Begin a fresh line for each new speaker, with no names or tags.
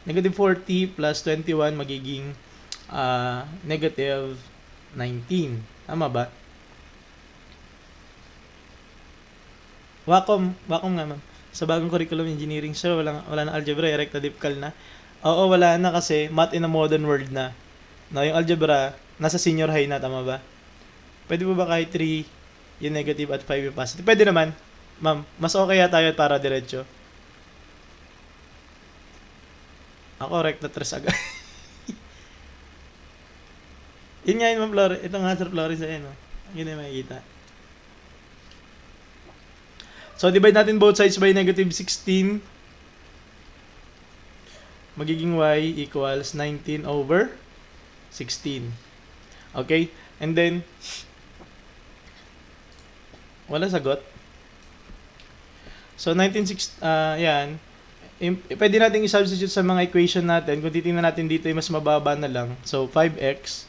Negative 40 plus 21 magiging negative 19. Tama ba? Wacom nga ma'am. Sa bagong curriculum engineering, sir, wala na algebra, rectadipcal na. Oo, wala na kasi math in a modern world na. No, yung algebra, nasa senior high na, tama ba? Pwede po ba kahit 3 yung negative at 5 yung positive? Pwede naman. Ma'am, mas okay tayo para diretso. Ako, recta 3 agad. Yun nga yun, ma'am Flores. Ito nga, sir Flores, ayun, no? Yun yung makikita. So, divide natin both sides by negative 16. Magiging y equals 19 over 16. Okay? And then, wala sagot. So, 19, yan. Pwede natin i-substitute sa mga equation natin. Kung titingnan natin dito, ay mas mababa na lang. So, 5x